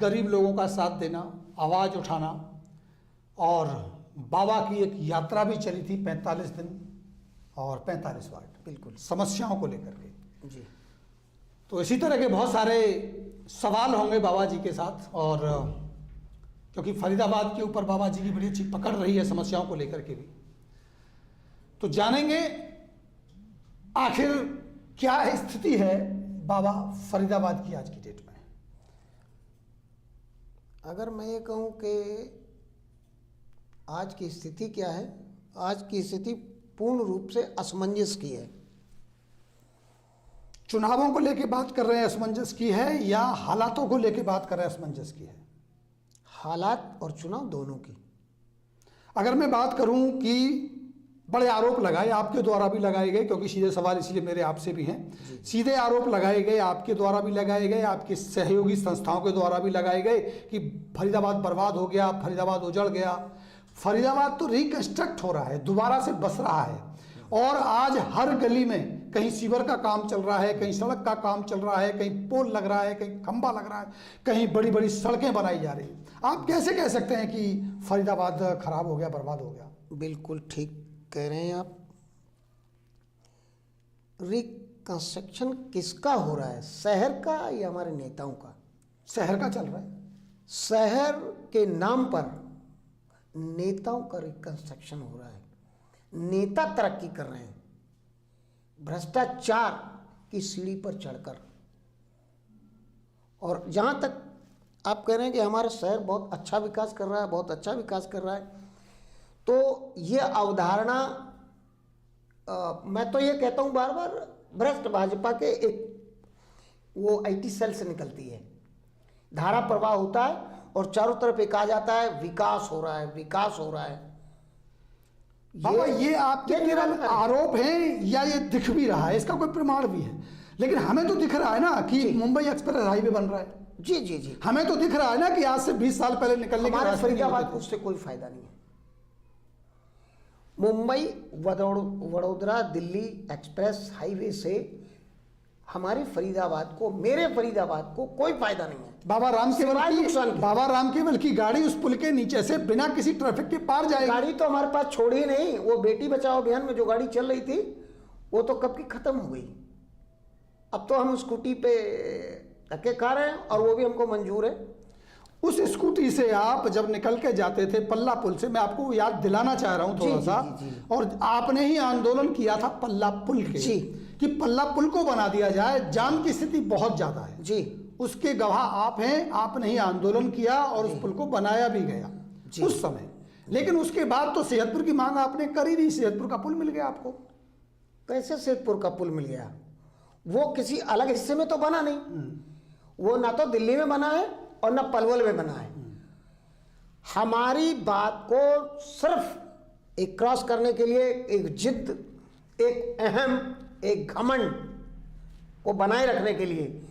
गरीब लोगों का साथ देना, आवाज़ उठाना, और बाबा की एक यात्रा भी चली थी 45 दिन और 45 वार्ड, बिल्कुल समस्याओं को लेकर के जी। तो इसी तरह के बहुत सारे सवाल होंगे बाबा जी के साथ, और क्योंकि फरीदाबाद के ऊपर बाबा जी की बड़ी अच्छी पकड़ रही है समस्याओं को लेकर के भी, तो जानेंगे आखिर क्या स्थिति है बाबा फरीदाबाद की आज की डेट में। अगर मैं ये कहूँ कि आज की स्थिति क्या है, आज की स्थिति पूर्ण रूप से असमंजस की है। चुनावों को लेके बात कर रहे हैं असमंजस की है, या हालातों को लेके बात कर रहे हैं असमंजस की है? हालात और चुनाव दोनों की। अगर मैं बात करूं कि बड़े आरोप लगाए, आपके द्वारा भी लगाए गए, क्योंकि सीधे सवाल इसलिए मेरे आपसे भी हैं, सीधे आरोप लगाए गए, आपके द्वारा भी लगाए गए, आपके सहयोगी संस्थाओं के द्वारा भी लगाए गए कि फरीदाबाद बर्बाद हो गया, फरीदाबाद उजड़ गया। फरीदाबाद तो रिकंस्ट्रक्ट हो रहा है, दोबारा से बस रहा है, और आज हर गली में कहीं सीवर का काम चल रहा है, कहीं सड़क का काम चल रहा है, कहीं पोल लग रहा है, कहीं खंबा लग रहा है, कहीं बड़ी बड़ी सड़कें बनाई जा रही हैं। आप कैसे कह सकते हैं कि फरीदाबाद खराब हो गया, बर्बाद हो गया? बिल्कुल ठीक कह रहे हैं आप। रिकंस्ट्रक्शन किसका हो रहा है, शहर का या हमारे नेताओं का? शहर का चल रहा है। शहर के नाम पर नेताओं का रिकंस्ट्रक्शन हो रहा है। नेता तरक्की कर रहे हैं भ्रष्टाचार की सीढ़ी पर चढ़कर। और जहाँ तक आप कह रहे हैं कि हमारा शहर बहुत अच्छा विकास कर रहा है, बहुत अच्छा विकास कर रहा है, तो ये अवधारणा मैं तो ये कहता हूँ बार बार, भ्रष्ट भाजपा के एक वो आईटी सेल से निकलती है। धारा प्रवाह होता है और चारों तरफ एक आ जाता है, विकास हो रहा है, विकास हो रहा है। बाबा ये आपके केवल आरोप हैं या ये दिख भी रहा है? इसका कोई प्रमाण भी है? लेकिन हमें तो दिख रहा है ना कि मुंबई एक्सप्रेस हाईवे बन रहा है। जी जी जी, हमें तो दिख रहा है ना कि आज से 20 साल पहले निकलने हमारे फरीदाबाद को उससे कोई फायदा नहीं है। मुंबई वडोदरा दिल्ली एक्सप्रेस हाईवे से हमारे फरीदाबाद को, मेरे फरीदाबाद को कोई फायदा नहीं है। बाबा राम केवल की गाड़ी उस पुल के नीचे से बिना किसी ट्रैफिक के पार जाएगी। गाड़ी तो हमारे पास छोड़ी नहीं। वो बेटी बचाओ अभियान में जो गाड़ी चल रही थी वो तो कब की खत्म हो गई। अब तो हम स्कूटी पे धक्के खा रहे हैं और वो भी हमको मंजूर है। उस स्कूटी से आप जब निकल के जाते थे पल्ला पुल से, मैं आपको याद दिलाना चाह रहा हूं थोड़ा सा, और आपने ही आंदोलन किया था पल्ला पुल के जी, कि पल्ला पुल को बना दिया जाए। जाम की स्थिति बहुत ज्यादा है जी, उसके गवाह आप हैं। आपने ही आंदोलन किया और उस पुल को बनाया भी गया उस समय। लेकिन उसके बाद तो सेहतपुर की मांग आपने करी नहीं, सेहतपुर का पुल मिल गया आपको। कैसे सेहतपुर का पुल मिल गया? वो किसी अलग हिस्से में तो बना नहीं। वो ना तो दिल्ली में बना है और ना पलवल में बना है। हमारी बात को सिर्फ एक क्रॉस करने के लिए एक जिद, एक अहम, एक घमंड को बनाए रखने के लिए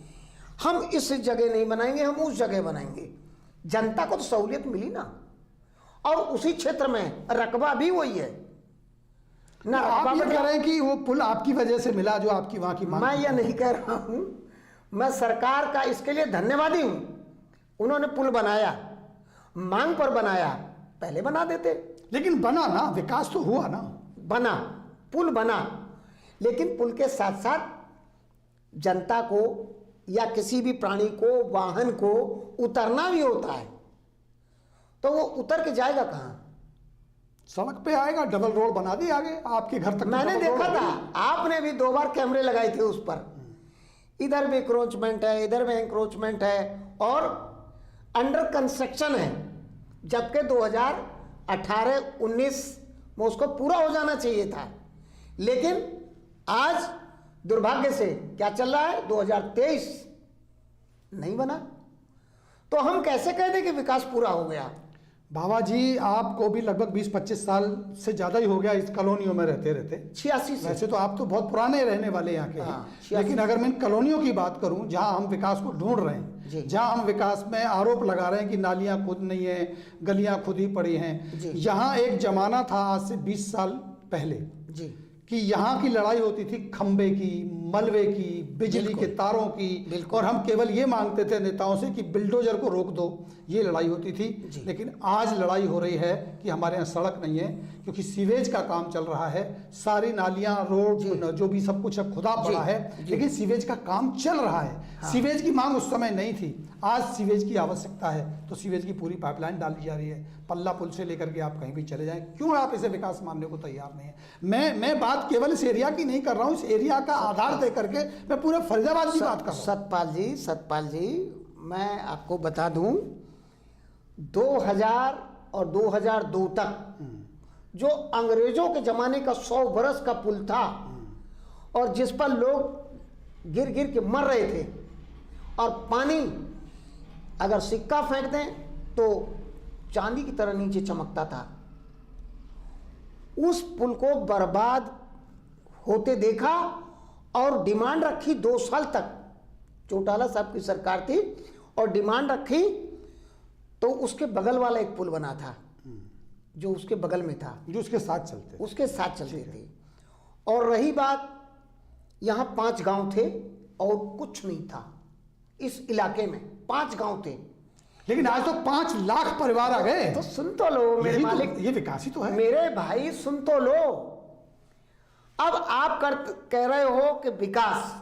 हम इस जगह नहीं बनाएंगे, हम उस जगह बनाएंगे। जनता को तो सहूलियत मिली ना, और उसी क्षेत्र में रकबा भी वही है ना। आप ये कह रहे हैं कि वो पुल आपकी वजह से मिला जो आपकी वहां की मांग? मैं ये नहीं कह रहा हूं, मैं सरकार का इसके लिए धन्यवादी हूं। उन्होंने पुल बनाया, मांग पर बनाया, पहले बना देते। लेकिन बना ना, विकास तो हुआ ना। बना, पुल बना, लेकिन पुल के साथ साथ जनता को या किसी भी प्राणी को, वाहन को उतरना भी होता है। तो वो उतर के जाएगा कहां? सड़क पे आएगा, डबल रोड बना दी आगे आपके घर तक। मैंने देखा था, आपने भी 2 बार कैमरे लगाए थे उस पर। इधर भी इंक्रोचमेंट है, इधर भी इंक्रोचमेंट है, और अंडर कंस्ट्रक्शन है, जबकि 2018-19 में उसको पूरा हो जाना चाहिए था। लेकिन आज दुर्भाग्य से क्या चल रहा है, 2023 नहीं बना। तो हम कैसे कह दें कि विकास पूरा हो गया? बाबा जी आपको भी लगभग 20-25 साल से ज्यादा ही हो गया इस कॉलोनियों में रहते रहते। 86 से। वैसे तो आप तो बहुत पुराने रहने वाले यहाँ के हैं, लेकिन अगर मैं कॉलोनियों की बात करूं जहां हम विकास को ढूंढ रहे हैं, जहां हम विकास में आरोप लगा रहे हैं कि नालियां खुद नहीं है, गलियां खुद ही पड़ी हैं, यहाँ एक जमाना था आज से 20 साल पहले जी कि यहाँ की लड़ाई होती थी खंबे की, मलबे की, बिजली के तारों की, और हम केवल ये मांगते थे नेताओं से कि बिल्डोजर को रोक दो, ये लड़ाई होती थी। लेकिन आज लड़ाई हो रही है कि हमारे यहाँ सड़क नहीं है, क्योंकि सीवेज का काम चल रहा है, सारी नालियाँ, रोड, जो भी सब कुछ अब खुदा पड़ा है, लेकिन सीवेज का काम चल रहा है। हाँ। सीवेज की मांग उस समय नहीं थी, आज सीवेज की आवश्यकता है, तो सीवेज की पूरी पाइपलाइन डाली जा रही है। पल्ला पुल से लेकर के आप कहीं भी चले जाएं, क्यों आप इसे विकास मानने को तैयार नहीं है? मैं बात केवल इस एरिया की नहीं कर रहा हूँ, इस एरिया का आधार दे करके मैं पूरे फरीदाबाद की बात कर रहा हूँ। सतपाल जी, मैं आपको बता दूं, 2000 और 2002 तक जो अंग्रेजों के जमाने का 100 बरस का पुल था, और जिस पर लोग गिर गिर के मर रहे थे, और पानी अगर सिक्का फेंक दें तो चांदी की तरह नीचे चमकता था, उस पुल को बर्बाद होते देखा और डिमांड रखी 2 साल तक। चौटाला साहब की सरकार थी और डिमांड रखी, तो उसके बगल वाला एक पुल बना था, जो उसके बगल में था, जो उसके साथ चलते थे। और रही बात, यहाँ 5 गांव थे और कुछ नहीं था इस इलाके में, 5 गांव थे, लेकिन आज तो 5 लाख परिवार आ गए। तो सुन तो लो मेरे मालिक, ये विकास ही तो है मेरे भाई, सुन तो लो। अब आप कह रहे हो कि विकास,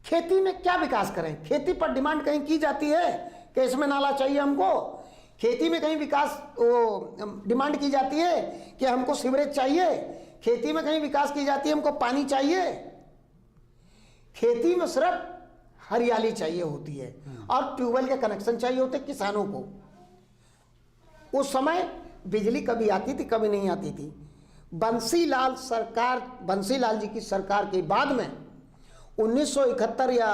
खेती में क्या विकास करें? खेती पर डिमांड कहीं की जाती है कि इसमें नाला चाहिए हमको? खेती में कहीं विकास डिमांड की जाती है कि हमको सीवरेज चाहिए? खेती में कहीं विकास की जाती है हमको पानी चाहिए? खेती में सिर्फ हरियाली चाहिए होती है और ट्यूबवेल के कनेक्शन चाहिए होते किसानों को। उस समय बिजली कभी आती थी, कभी नहीं आती थी। बंसीलाल जी की सरकार के बाद में 1971 या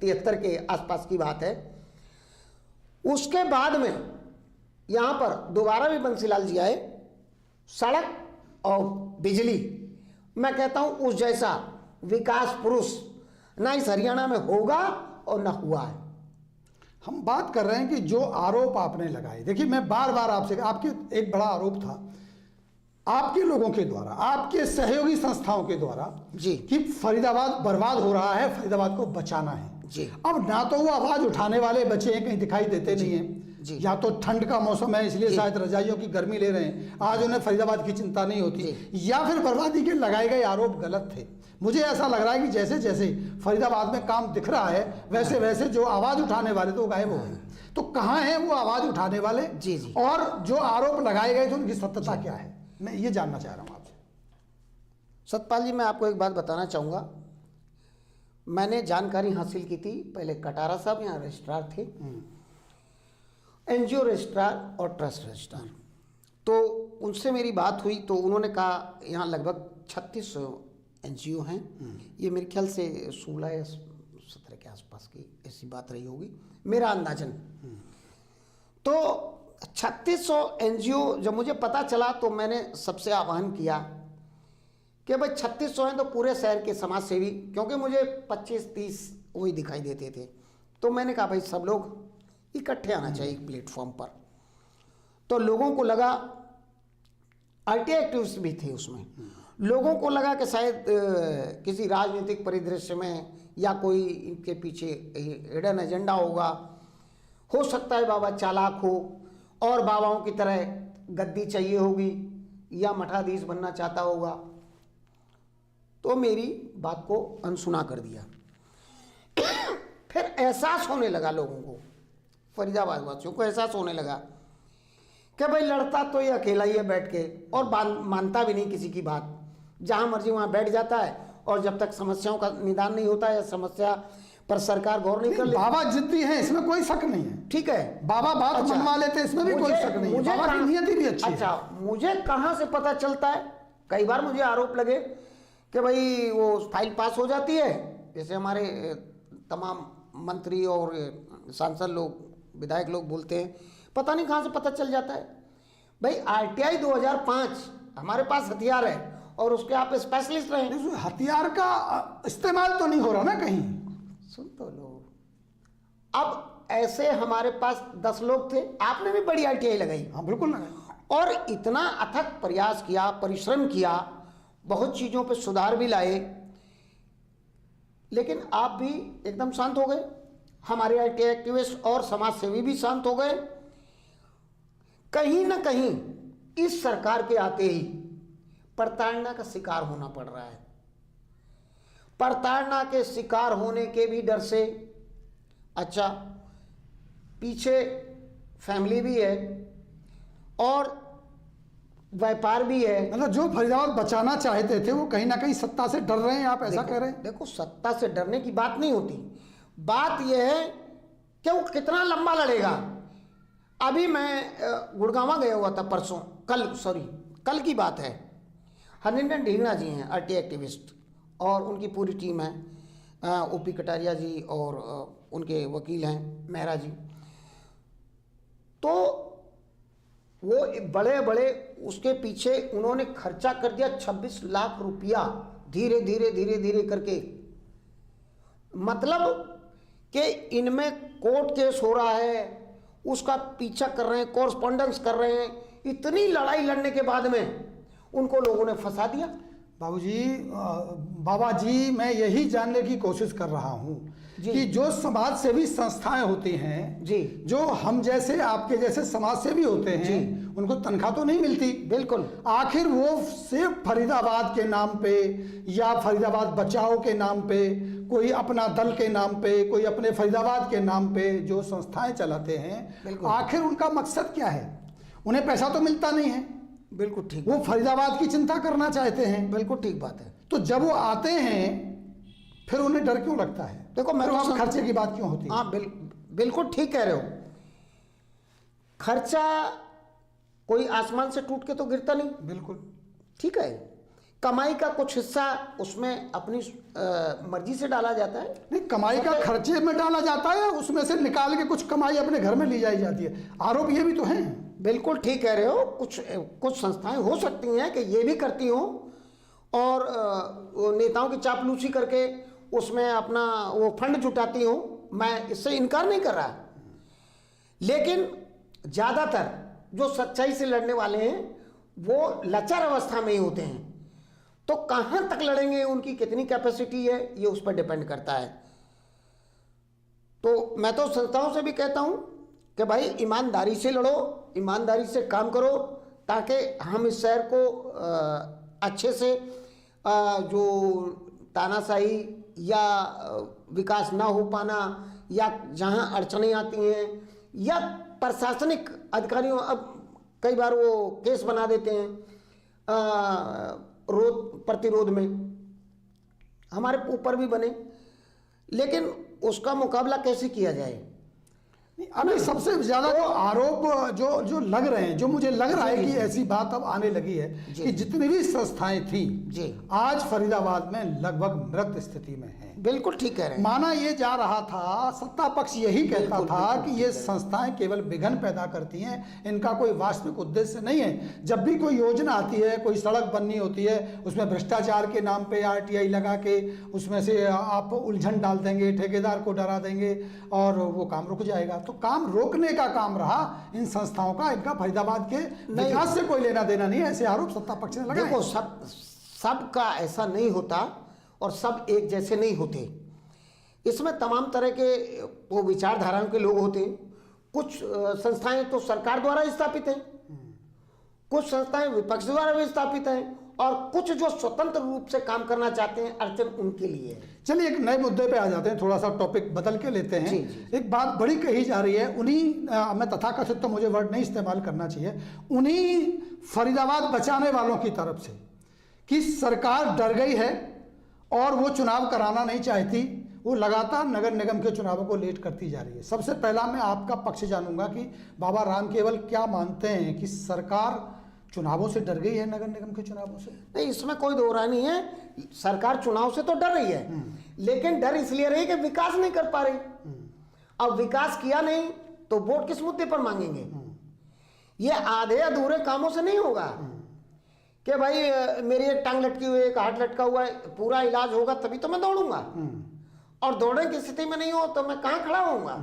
73 के आसपास की बात है, उसके बाद में यहाँ पर दोबारा भी बंसीलाल जी आए, सड़क और बिजली, मैं कहता हूँ उस जैसा विकास पुरुष ना इस हरियाणा में होगा और ना हुआ है। हम बात कर रहे हैं कि जो आरोप आपने लगाए, देखिए मैं बार बार आपसे, आपके एक बड़ा आरोप था आपके लोगों के द्वारा, आपके सहयोगी संस्थाओं के द्वारा जी, कि फरीदाबाद बर्बाद हो रहा है, फरीदाबाद को बचाना है जी। अब ना तो वो आवाज उठाने वाले बचे हैं, कहीं दिखाई देते नहीं है, या तो ठंड का मौसम है इसलिए शायद रजाइयों की गर्मी ले रहे हैं, आज उन्हें फरीदाबाद की चिंता नहीं होती, या फिर बर्बादी के लगाए गए आरोप गलत थे। मुझे ऐसा लग रहा है कि जैसे जैसे फरीदाबाद में काम दिख रहा है, वैसे वैसे जो आवाज उठाने वाले तो गायब हो गए। तो कहाँ हैं वो आवाज उठाने वाले? जी। और जो आरोप लगाए गए थे उनकी सत्यता क्या है, मैं ये जानना चाह रहा हूँ आपसे। सतपाल जी, मैं आपको एक बात बताना चाहूँगा। मैंने जानकारी हासिल की थी, पहले कटारा साहब यहाँ रजिस्ट्रार थे, एनजीओ रजिस्ट्रार और ट्रस्ट रजिस्ट्रार, तो उनसे मेरी बात हुई तो उन्होंने कहा यहाँ लगभग 3600 एनजीओ हैं। ये मेरे ख्याल से 16 या 17 के आसपास की ऐसी बात रही होगी, मेरा अंदाजन। तो 3600 एनजीओ जब मुझे पता चला तो मैंने सबसे आह्वान किया कि भाई 3600 हैं तो पूरे शहर के समाज सेवी, क्योंकि मुझे 25-30 वही दिखाई देते थे, तो मैंने कहा भाई सब लोग इकट्ठे आना चाहिए एक प्लेटफॉर्म पर। तो लोगों को लगा, आरटीआई एक्टिविस्ट भी थे उसमें, लोगों को लगा कि शायद किसी राजनीतिक परिदृश्य में या कोई इनके पीछे हिडन एजेंडा होगा, हो सकता है बाबा चालाक हो और बाबाओं की तरह गद्दी चाहिए होगी या मठाधीश बनना चाहता होगा। तो मेरी बात को अनसुना कर दिया। फिर एहसास होने लगा लोगों को, फरीदाबाद वासियों को एहसास होने लगा कि भाई लड़ता तो ये अकेला ही है बैठ के, और मानता भी नहीं किसी की बात, जहां मर्जी वहां बैठ जाता है, और जब तक समस्याओं का निदान नहीं होता है, समस्या पर सरकार गौर नहीं कर लेती। बाबा जिद्दी है, इसमें कोई शक नहीं है, ठीक है, बाबा बात मनवा लेते, इसमें भी कोई शक नहीं है, बाबा की नियति भी अच्छी है। अच्छा, मुझे कहां से पता चलता है? कई बार मुझे आरोप लगे कि भाई वो फाइल पास हो जाती है, जैसे हमारे तमाम मंत्री और सांसद लोग, विधायक लोग बोलते हैं, पता नहीं कहां से पता चल जाता है। भाई आरटीआई 2005 हमारे पास हथियार है और उसके आप स्पेशलिस्ट रहे। हथियार का इस्तेमाल तो नहीं हो रहा ना कहीं? सुन तो लो, अब ऐसे हमारे पास 10 लोग थे, आपने भी बड़ी आरटीआई लगाई। हाँ बिल्कुल लगाई, और इतना अथक प्रयास किया, परिश्रम किया, बहुत चीज़ों पे सुधार भी लाए, लेकिन आप भी एकदम शांत हो गए, हमारे आईटी एक्टिविस्ट और समाज सेवी भी शांत हो गए। कहीं ना कहीं इस सरकार के आते ही प्रताड़ना का शिकार होना पड़ रहा है। प्रताड़ना के शिकार होने के भी डर से, अच्छा पीछे फैमिली भी है और व्यापार भी है। मतलब जो फरीदाबाद बचाना चाहते थे वो कहीं ना कहीं सत्ता से डर रहे हैं, आप ऐसा कह रहे हैं? देखो, सत्ता से डरने की बात नहीं होती, बात यह है कि वो कितना लंबा लड़ेगा। अभी मैं गुड़गांवा गया हुआ था परसों, कल की बात है। हरिंदर ढींगरा जी हैं आरटी एक्टिविस्ट और उनकी पूरी टीम है, ओपी कटारिया जी और उनके वकील हैं मेहरा जी। तो वो बड़े बड़े उसके पीछे उन्होंने खर्चा कर दिया 26 लाख रुपया, धीरे धीरे करके। मतलब कि इनमें कोर्ट केस हो रहा है, उसका पीछा कर रहे हैं, कॉरस्पॉन्डेंस कर रहे हैं। इतनी लड़ाई लड़ने के बाद में उनको लोगों ने फंसा दिया। बाबा जी मैं यही जानने की कोशिश कर रहा हूँ कि जो समाज सेवी संस्थाएं होती हैं जी, जो हम जैसे आपके जैसे समाज सेवी होते हैं, उनको तनख्वाह तो नहीं मिलती। बिल्कुल। आखिर वो सिर्फ फरीदाबाद के नाम पे या फरीदाबाद बचाओ के नाम पे, कोई अपना दल के नाम पे, कोई अपने फरीदाबाद के नाम पे जो संस्थाएं चलाते हैं, आखिर उनका मकसद क्या है? उन्हें पैसा तो मिलता नहीं है। बिल्कुल ठीक। वो फरीदाबाद की चिंता करना चाहते हैं। बिल्कुल ठीक बात है। तो जब वो आते हैं फिर उन्हें डर क्यों लगता है? देखो, मैं तो खर्चे की बात क्यों होती है? हाँ, बिल्कुल ठीक कह रहे हो। खर्चा कोई आसमान से टूट के तो गिरता नहीं। बिल्कुल ठीक है। कमाई का कुछ हिस्सा उसमें अपनी मर्जी से डाला जाता है। नहीं, कमाई का खर्चे में डाला जाता है, उसमें से निकाल के कुछ कमाई अपने घर में ली जाई जाती है। आरोप ये भी तो हैं। बिल्कुल ठीक कह रहे हो। कुछ संस्थाएं हो सकती हैं कि ये भी करती हों और नेताओं की चापलूसी करके उसमें अपना वो फंड जुटाती हों। मैं इससे इनकार नहीं कर रहा, लेकिन ज़्यादातर जो सच्चाई से लड़ने वाले हैं वो लाचार अवस्था में ही होते हैं। तो कहाँ तक लड़ेंगे, उनकी कितनी कैपेसिटी है, ये उस पर डिपेंड करता है। तो मैं तो संस्थाओं से भी कहता हूँ कि भाई ईमानदारी से लड़ो, ईमानदारी से काम करो, ताकि हम इस शहर को अच्छे से जो तानाशाही या विकास ना हो पाना या जहाँ अड़चनें आती हैं या प्रशासनिक अधिकारियों, अब कई बार वो केस बना देते हैं प्रतिरोध में, हमारे ऊपर भी बने, लेकिन उसका मुकाबला कैसे किया जाए? अभी सबसे ज्यादा जो आरोप जो लग रहे हैं, जो मुझे लग रहा है कि ऐसी बात अब आने लगी है कि जितनी भी संस्थाएं थी आज फरीदाबाद में लगभग मृत स्थिति में हैं। बिल्कुल ठीक कह रहे हैं। माना ये जा रहा था, सत्ता पक्ष यही कहता था कि ये संस्थाएं केवल विघन पैदा करती हैं, इनका कोई वास्तविक उद्देश्य नहीं है। जब भी कोई योजना आती है, कोई सड़क बननी होती है, उसमें भ्रष्टाचार के नाम पे आरटीआई लगा के उसमें से आप उलझन डाल देंगे, ठेकेदार को डरा देंगे और वो काम रुक जाएगा। तो काम रोकने का काम रहा इन संस्थाओं का, इनका फरीदाबाद के विकास से कोई लेना देना नहीं है, ऐसे आरोप सत्ता पक्ष ने लगाए। देखो, सबका ऐसा नहीं होता और सब एक जैसे नहीं होते। इसमें तमाम तरह के वो विचारधाराओं के लोग होते हैं। कुछ संस्थाएं तो सरकार द्वारा स्थापित हैं, कुछ संस्थाएं विपक्ष द्वारा भी स्थापित हैं और कुछ जो स्वतंत्र रूप से काम करना चाहते हैं, अड़चन उनके लिए है। चलिए एक नए मुद्दे पे आ जाते हैं, थोड़ा सा टॉपिक बदल के लेते हैं। जी। एक बात बड़ी कही जा रही है, उन्हीं मैं तथाकथित तो मुझे वर्ड नहीं इस्तेमाल करना चाहिए, उन्हीं फरीदाबाद बचाने वालों की तरफ से कि सरकार डर गई है और वो चुनाव कराना नहीं चाहती, वो लगातार नगर निगम के चुनावों को लेट करती जा रही है। सबसे पहला मैं आपका पक्ष जानूंगा कि बाबा राम केवल क्या मानते हैं कि सरकार चुनावों से डर गई है, नगर निगम के चुनावों से? नहीं, इसमें कोई दो राय नहीं है। सरकार चुनाव से तो डर रही है, लेकिन डर इसलिए रही कि विकास नहीं कर पा रही। अब विकास किया नहीं तो वोट किस मुद्दे पर मांगेंगे? ये आधे अधूरे कामों से नहीं होगा कि भाई मेरी एक टांग लटकी हुई है, एक हाथ लटका हुआ है, पूरा इलाज होगा तभी तो मैं दौड़ूंगा, और दौड़ने की स्थिति में नहीं हो तो मैं कहाँ खड़ा होऊंगा?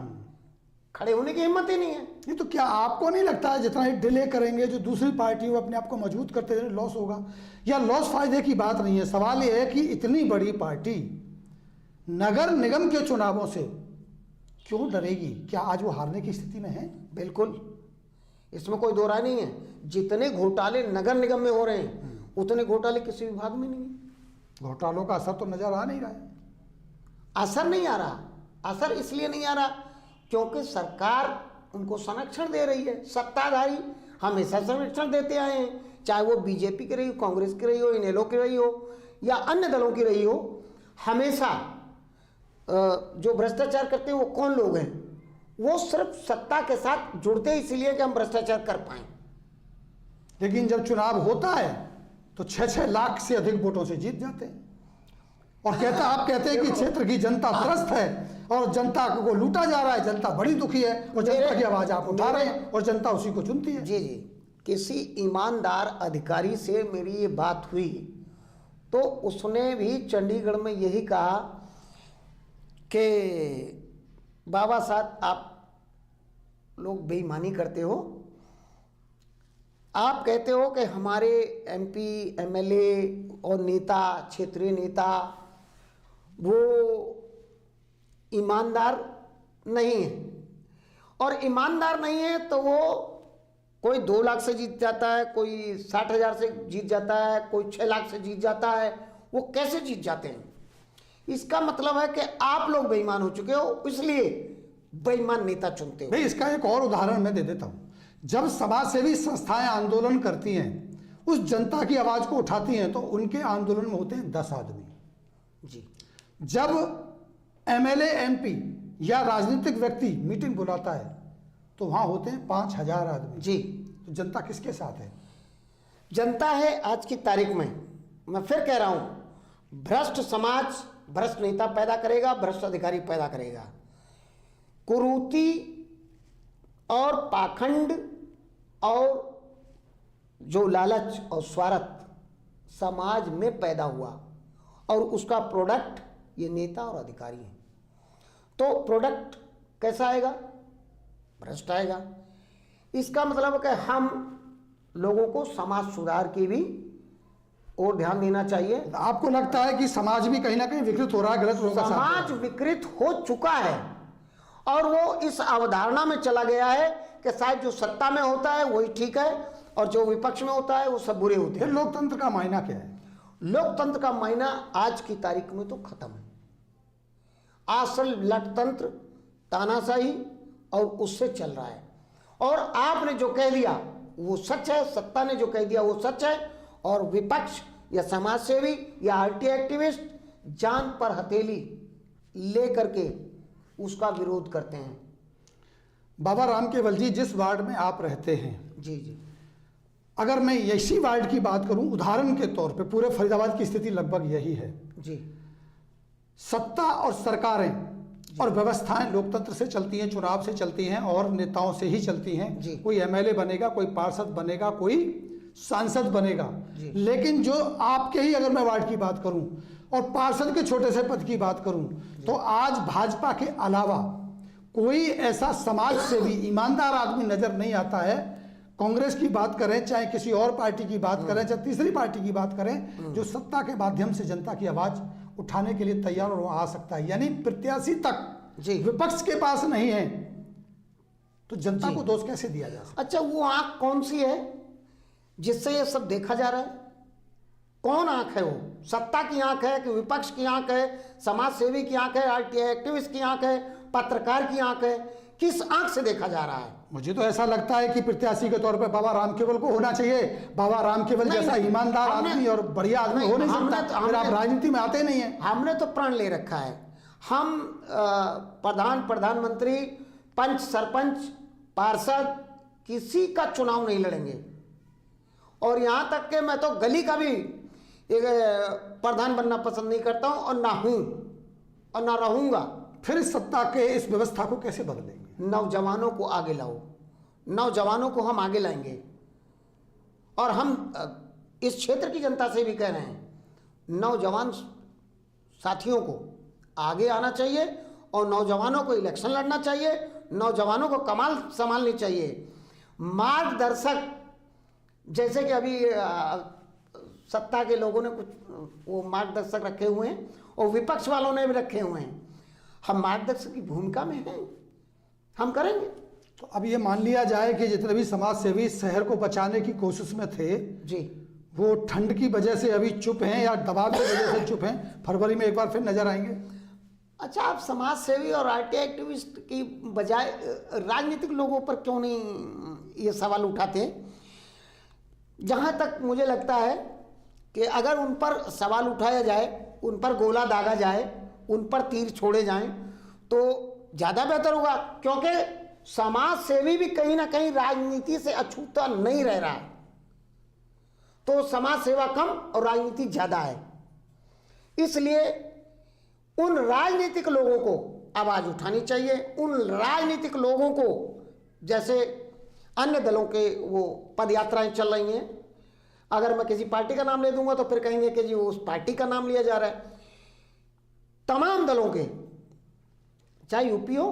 खड़े होने की हिम्मत ही नहीं है। नहीं तो क्या आपको नहीं लगता है जितना ही डिले करेंगे जो दूसरी पार्टी वो अपने आप को मजबूत करते रहे लॉस होगा? या लॉस फायदे की बात नहीं है, सवाल ये है कि इतनी बड़ी पार्टी नगर निगम के चुनावों से क्यों डरेगी? क्या आज वो हारने की स्थिति में है? बिल्कुल, इसमें कोई दो राय नहीं है। जितने घोटाले नगर निगम में हो रहे हैं उतने घोटाले किसी विभाग में नहीं है। घोटालों का असर तो नजर आ नहीं रहा है। असर नहीं आ रहा। असर इसलिए नहीं आ रहा क्योंकि सरकार उनको संरक्षण दे रही है। सत्ताधारी हमेशा संरक्षण देते आए हैं, चाहे वो बीजेपी की रही हो, कांग्रेस की रही हो, इनेलो की रही हो या अन्य दलों की रही हो। हमेशा जो भ्रष्टाचार करते हैं वो कौन लोग हैं? वो सिर्फ सत्ता के साथ जुड़ते हैं इसलिए कि हम भ्रष्टाचार कर पाए। लेकिन जब चुनाव होता है तो 6-6 लाख से अधिक वोटों से जीत जाते हैं और आप कहते हैं कि क्षेत्र की जनता त्रस्त है और जनता को लूटा जा रहा है, जनता बड़ी दुखी है और जनता की आवाज आप उठा रहे हैं और जनता उसी को चुनती है। जी जी, किसी ईमानदार अधिकारी से मेरी ये बात हुई तो उसने भी चंडीगढ़ में यही कहा कि बाबा साहब आप लोग बेईमानी करते हो। आप कहते हो कि हमारे एमपी एमएलए और नेता, क्षेत्रीय नेता वो ईमानदार नहीं है, और ईमानदार नहीं है तो वो कोई 2 लाख से जीत जाता है, कोई 60,000 से जीत जाता है, कोई 6 लाख से जीत जाता है। वो कैसे जीत जाते हैं? इसका मतलब है कि आप लोग बेईमान हो चुके हो, इसलिए बेईमान नेता चुनते हो। भाई इसका एक और उदाहरण मैं दे देता हूं। जब समाज सेवी संस्थाएं आंदोलन करती हैं, उस जनता की आवाज को उठाती हैं, तो उनके आंदोलन में होते हैं 10 आदमी। जी। जब एमएलए एमपी या राजनीतिक व्यक्ति मीटिंग बुलाता है तो वहां होते हैं 5,000 आदमी। जी। तो जनता किसके साथ है? जनता है आज की तारीख में, मैं फिर कह रहा हूं, भ्रष्ट समाज भ्रष्ट नेता पैदा करेगा, भ्रष्ट अधिकारी पैदा करेगा। कुरीति और पाखंड और जो लालच और स्वार्थ समाज में पैदा हुआ और उसका प्रोडक्ट ये नेता और अधिकारी हैं। तो प्रोडक्ट कैसा आएगा? भ्रष्ट आएगा। इसका मतलब है कि हम लोगों को समाज सुधार की भी और ध्यान देना चाहिए। आपको लगता है कि समाज भी कहीं ना कहीं विकृत हो रहा है, गलत लोगों का साथ दे रहा है? समाज विकृत हो चुका है और वो इस अवधारणा में चला गया है कि शायद जो सत्ता में होता है वही ठीक है और जो विपक्ष में होता है वो सब बुरे होते फिर हैं। लोकतंत्र का मायना क्या है? लोकतंत्र का मायना आज की तारीख में तो खत्म है। असल लोकतंत्र तानाशाही और उससे चल रहा है। और आपने जो कह दिया वो सच है, सत्ता ने जो कह दिया वो सच है, और विपक्ष या समाज सेवी या आरटी एक्टिविस्ट जान पर हथेली लेकर के उसका विरोध करते हैं। बाबा राम केवल जी, जिस वार्ड में आप रहते हैं, जी जी, अगर मैं इसी वार्ड की बात करूं उदाहरण के तौर पे, पूरे फरीदाबाद की स्थिति लगभग यही है। जी। सत्ता और सरकारें और व्यवस्थाएं लोकतंत्र से चलती हैं, चुनाव से चलती हैं और नेताओं से ही चलती हैं। जी। कोई एमएलए बनेगा, कोई पार्षद बनेगा, कोई सांसद बनेगा। लेकिन जो आपके ही अगर मैं वार्ड की बात करूं और पार्षद के छोटे से पद की बात करूं, तो आज भाजपा के अलावा कोई ऐसा समाज सेवी ईमानदार आदमी नजर नहीं आता है। कांग्रेस की बात करें, चाहे किसी और पार्टी की बात करें, चाहे तीसरी पार्टी की बात करें, जो सत्ता के माध्यम से जनता की आवाज उठाने के लिए तैयार और आ सकता है। यानी प्रत्याशी तक विपक्ष के पास नहीं है, तो जनता को दोष कैसे दिया जा सकता? अच्छा, वो आंख कौन सी है जिससे ये सब देखा जा रहा है? कौन आंख है वो? सत्ता की आंख है कि विपक्ष की आंख है, समाज सेवी की आंख है, आरटीआई एक्टिविस्ट की आंख है, पत्रकार की आंख है? किस आंख से देखा जा रहा है? मुझे तो ऐसा लगता है कि प्रत्याशी के तौर पर बाबा राम केवल को होना चाहिए। बाबा राम केवल जैसा ईमानदार आदमी और बढ़िया आदमी हो नहीं सकता। फिर आप राजनीति में आते नहीं है। हमने तो प्रण ले रखा है। हम प्रधानमंत्री, पंच, सरपंच, पार्षद किसी का चुनाव नहीं लड़ेंगे। और यहाँ तक कि मैं तो गली का भी एक प्रधान बनना पसंद नहीं करता हूँ और ना हूँ और ना रहूँगा। फिर इस सत्ता के इस व्यवस्था को कैसे बदलेंगे? नौजवानों को आगे लाओ, नौजवानों को हम आगे लाएंगे। और हम इस क्षेत्र की जनता से भी कह रहे हैं, नौजवान साथियों को आगे आना चाहिए और नौजवानों को इलेक्शन लड़ना चाहिए, नौजवानों को कमाल संभालनी चाहिए। मार्गदर्शक जैसे कि अभी सत्ता के लोगों ने कुछ वो मार्गदर्शक रखे हुए हैं और विपक्ष वालों ने भी रखे हुए हैं। हम मार्गदर्शक की भूमिका में हैं, हम करेंगे। तो अब ये मान लिया जाए कि जितने भी समाज सेवी शहर को बचाने की कोशिश में थे जी, वो ठंड की वजह से अभी चुप हैं या दबाव की वजह से चुप हैं, फरवरी में एक बार फिर नजर आएंगे? अच्छा, आप समाज सेवी और आरटीआई एक्टिविस्ट की बजाय राजनीतिक लोगों पर क्यों नहीं ये सवाल उठाते हैं? जहाँ तक मुझे लगता है कि अगर उन पर सवाल उठाया जाए, उन पर गोला दागा जाए, उन पर तीर छोड़े जाएं तो ज़्यादा बेहतर होगा, क्योंकि समाज सेवी भी कहीं ना कहीं राजनीति से अछूता नहीं रह रहा है। तो समाज सेवा कम और राजनीति ज़्यादा है। इसलिए उन राजनीतिक लोगों को आवाज़ उठानी चाहिए। उन राजनीतिक लोगों को, जैसे अन्य दलों के वो पद यात्राएं चल रही हैं, अगर मैं किसी पार्टी का नाम ले दूंगा तो फिर कहेंगे कि जी वो उस पार्टी का नाम लिया जा रहा है। तमाम दलों के, चाहे यूपी हो,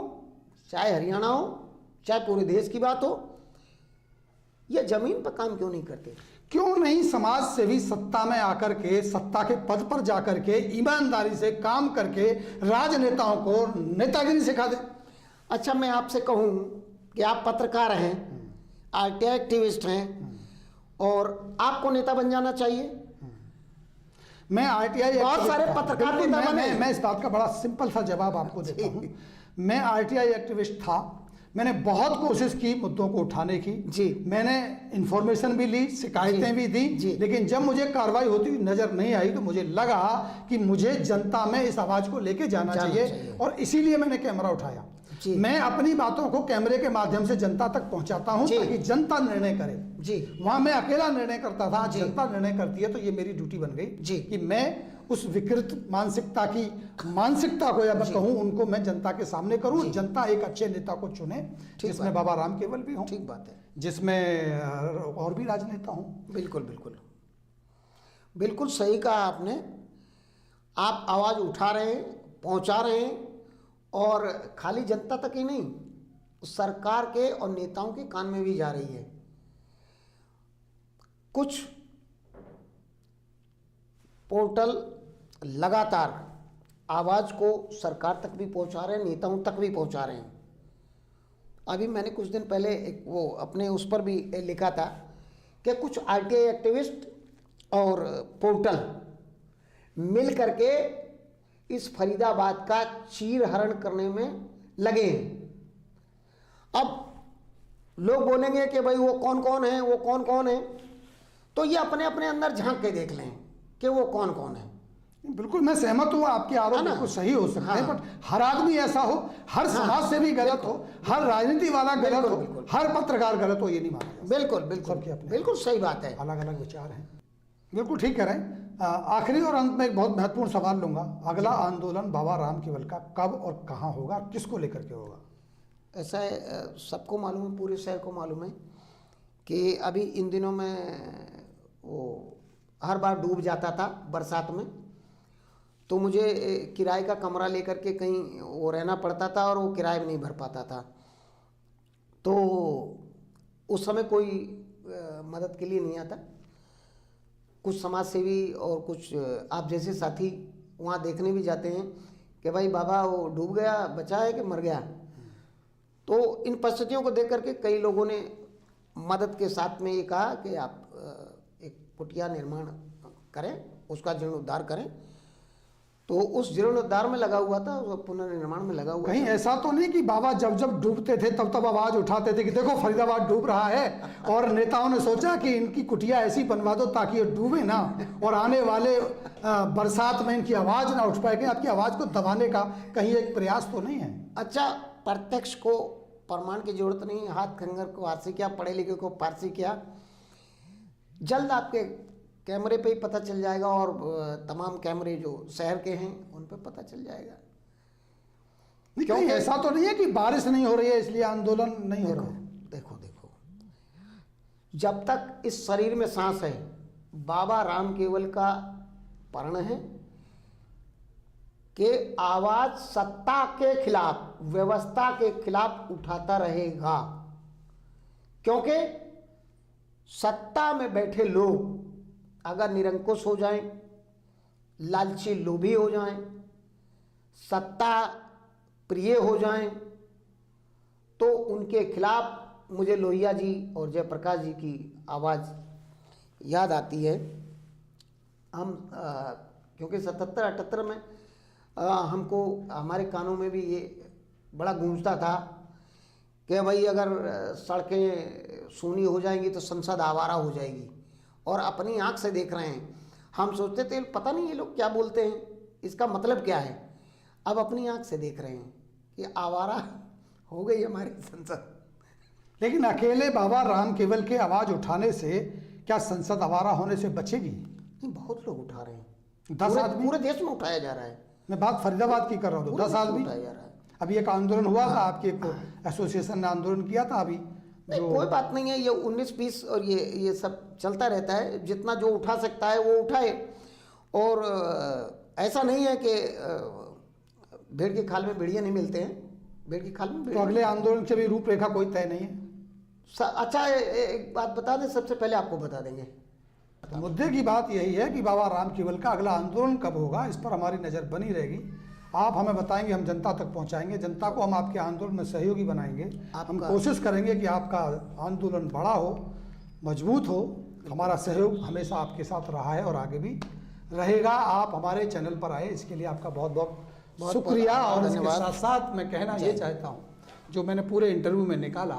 चाहे हरियाणा हो, चाहे पूरे देश की बात हो, ये जमीन पर काम क्यों नहीं करते? क्यों नहीं समाज सेवी सत्ता में आकर के, सत्ता के पद पर जाकर के ईमानदारी से काम करके राजनेताओं को नेतागिरी सिखा दे? अच्छा, मैं आपसे कहूं कि आप पत्रकार हैं, आरटीआई एक्टिविस्ट हैं और आपको नेता बन जाना चाहिए। मैं आरटीआई बहुत सारे पत्रकार नेता बने। मैं इस बात का बड़ा सिंपल सा जवाब आपको देता हूं। मैं आरटीआई एक्टिविस्ट था, मैंने बहुत कोशिश की मुद्दों को उठाने की जी, मैंने इंफॉर्मेशन भी ली, शिकायतें भी दी जी, लेकिन जब मुझे कार्रवाई होती हुई नजर नहीं आई तो मुझे लगा कि मुझे जनता में इस आवाज को लेके जाना चाहिए और इसीलिए मैंने कैमरा उठाया। मैं अपनी बातों को कैमरे के माध्यम से जनता तक पहुंचाता हूं ताकि जनता निर्णय करे। जी, वहां मैं अकेला निर्णय करता था, आज जनता निर्णय करती है, तो ये मेरी ड्यूटी बन गई जी, कि मैं उस विकृत मानसिकता को या मैं कहूं उनको मैं जनता के सामने करूं। जनता एक अच्छे नेता को चुने जिसमें बाबा राम केवल भी हों, ठीक बात है, जिसमें और भी राजनेता हों। बिल्कुल बिल्कुल बिल्कुल सही कहा आपने। आप आवाज उठा रहे हैं, पहुंचा रहे हैं और खाली जनता तक ही नहीं, सरकार के और नेताओं के कान में भी जा रही है। कुछ पोर्टल लगातार आवाज को सरकार तक भी पहुंचा रहे हैं, नेताओं तक भी पहुंचा रहे हैं। अभी मैंने कुछ दिन पहले एक वो अपने उस पर भी लिखा था कि कुछ आरटीआई एक्टिविस्ट और पोर्टल मिल करके इस फरीदाबाद का चीरहरण करने में लगे हैं। अब लोग बोलेंगे कि भाई वो कौन कौन है, वो कौन कौन है, तो ये अपने अपने अंदर झांक के देख लें कि वो कौन कौन है। बिल्कुल मैं सहमत हूँ, आपके आरोप बिल्कुल सही हो सकते हैं, बट हर आदमी ऐसा हो, हर समाज से भी गलत हो, हर राजनीति वाला गलत हो, हर पत्रकार गलत हो, ये नहीं माना जाता। बिल्कुल बिल्कुल बिल्कुल सही बात है, अलग अलग विचार हैं, बिल्कुल ठीक कह रहे हैं। आखिरी और अंत में एक बहुत महत्वपूर्ण सवाल लूंगा, अगला आंदोलन बाबा राम केवल का कब और कहाँ होगा, किसको लेकर के होगा? ऐसा है, सबको मालूम है, पूरे शहर को मालूम है कि अभी इन दिनों में वो हर बार डूब जाता था बरसात में, तो मुझे किराए का कमरा लेकर के कहीं वो रहना पड़ता था और वो किराए में नहीं भर पाता था। तो उस समय कोई मदद के लिए नहीं आता। कुछ समाज सेवी और कुछ आप जैसे साथी वहाँ देखने भी जाते हैं कि भाई बाबा वो डूब गया, बचा है कि मर गया। तो इन परिस्थितियों को देख करके कई लोगों ने मदद के साथ में ये कहा कि आप एक कुटिया निर्माण करें, उसका जीर्णोद्धार करें। तो उस जीर्णोद्धार में लगा हुआ था, पुनर्निर्माण में लगा हुआ। कहीं ऐसा तो नहीं कि बाबा जब जब डूबते थे तब तब आवाज उठाते थे कि देखो फरीदाबाद डूब रहा है, और नेताओं ने सोचा कि इनकी कुटिया ऐसी बनवा दो ताकि ये डूबे ना और आने वाले बरसात में इनकी आवाज ना उठ पाए? कि आपकी आवाज को दबाने का कहीं एक प्रयास तो नहीं है? अच्छा, प्रत्यक्ष को प्रमाण की जरूरत नहीं, हाथ खंगर को फारसी किया, पढ़े लिखे को फारसी किया, जल्द आपके कैमरे पे ही पता चल जाएगा और तमाम कैमरे जो शहर के हैं उन पे पता चल जाएगा। क्योंकि ऐसा तो नहीं है कि बारिश नहीं हो रही है इसलिए आंदोलन नहीं हो रहा है। देखो देखो, जब तक इस शरीर में सांस है, बाबा राम केवल का प्रण है, कि आवाज सत्ता के खिलाफ, व्यवस्था के खिलाफ उठाता रहेगा, क्योंकि सत्ता में बैठे लोग अगर निरंकुश हो जाएं, लालची लोभी हो जाएं, सत्ता प्रिय हो जाएं, तो उनके खिलाफ मुझे लोहिया जी और जयप्रकाश जी की आवाज़ याद आती है। हम क्योंकि 77-78 में हमको हमारे कानों में भी ये बड़ा गूंजता था कि भाई अगर सड़कें सूनी हो जाएंगी तो संसद आवारा हो जाएगी, और अपनी आंख से देख रहे हैं। हम सोचते थे पता नहीं ये लोग क्या बोलते हैं, इसका मतलब क्या है। अब अपनी आंख से देख रहे हैं कि आवारा हो गई हमारी संसद। लेकिन अकेले बाबा राम केवल के आवाज उठाने से क्या संसद आवारा होने से बचेगी? नहीं, बहुत लोग उठा रहे हैं, 10 आदमी पूरे देश में उठाया जा रहा है। मैं बात फरीदाबाद की कर रहा हूँ, 10 आदमी उठाया जा रहा है। अभी एक आंदोलन हुआ था, आपके एक एसोसिएशन ने आंदोलन किया था अभी। नहीं, कोई बात नहीं है, ये 19-20 और ये सब चलता रहता है। जितना जो उठा सकता है वो उठाए, और ऐसा नहीं है कि भेड़ की खाल में भेड़िया नहीं मिलते हैं। भेड़ की खाल में तो अगले आंदोलन से भी रूपरेखा कोई तय नहीं है। अच्छा, एक बात बता दें, सबसे पहले आपको बता देंगे। तो मुद्दे की बात यही है कि बाबा राम केवल का अगला आंदोलन कब होगा, इस पर हमारी नज़र बनी रहेगी। आप हमें बताएंगे, हम जनता तक पहुंचाएंगे, जनता को हम आपके आंदोलन में सहयोगी बनाएंगे। हम कोशिश करेंगे कि आपका आंदोलन बड़ा हो, मजबूत हो। हमारा सहयोग हमेशा आपके साथ रहा है और आगे भी रहेगा। आप हमारे चैनल पर आए, इसके लिए आपका बहुत बहुत शुक्रिया। और इसके साथ साथ मैं कहना ये चाहता हूँ, जो मैंने पूरे इंटरव्यू में निकाला,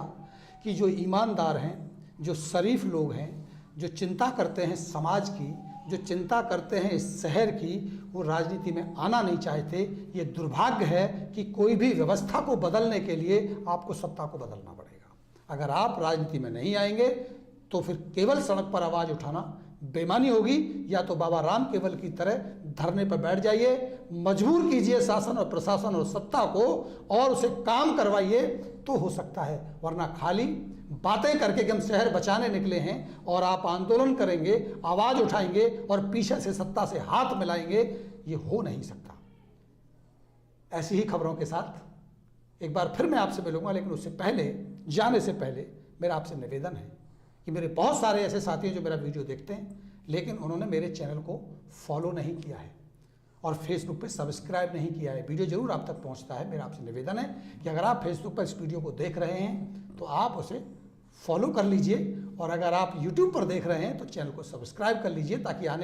कि जो ईमानदार हैं, जो शरीफ लोग हैं, जो चिंता करते हैं समाज की, जो चिंता करते हैं इस शहर की, वो राजनीति में आना नहीं चाहते। ये दुर्भाग्य है कि कोई भी व्यवस्था को बदलने के लिए आपको सत्ता को बदलना पड़ेगा। अगर आप राजनीति में नहीं आएंगे तो फिर केवल सड़क पर आवाज़ उठाना बेईमानी होगी। या तो बाबा राम केवल की तरह धरने पर बैठ जाइए, मजबूर कीजिए शासन और प्रशासन और सत्ता को, और उसे काम करवाइए, तो हो सकता है। वरना खाली बातें करके कि हम शहर बचाने निकले हैं और आप आंदोलन करेंगे, आवाज़ उठाएंगे और पीछे से सत्ता से हाथ मिलाएंगे, ये हो नहीं सकता। ऐसी ही खबरों के साथ एक बार फिर मैं आपसे मिलूंगा, लेकिन उससे पहले, जाने से पहले मेरा आपसे निवेदन है कि मेरे बहुत सारे ऐसे साथी हैं जो मेरा वीडियो देखते हैं, लेकिन उन्होंने मेरे चैनल को फॉलो नहीं किया है और फेसबुक पे सब्सक्राइब नहीं किया है। वीडियो जरूर आप तक पहुंचता है। मेरा आपसे निवेदन है कि अगर आप फेसबुक पर इस वीडियो को देख रहे हैं तो आप उसे फॉलो कर लीजिए, और अगर आप यूट्यूब पर देख रहे हैं तो चैनल को सब्सक्राइब कर लीजिए, ताकि आने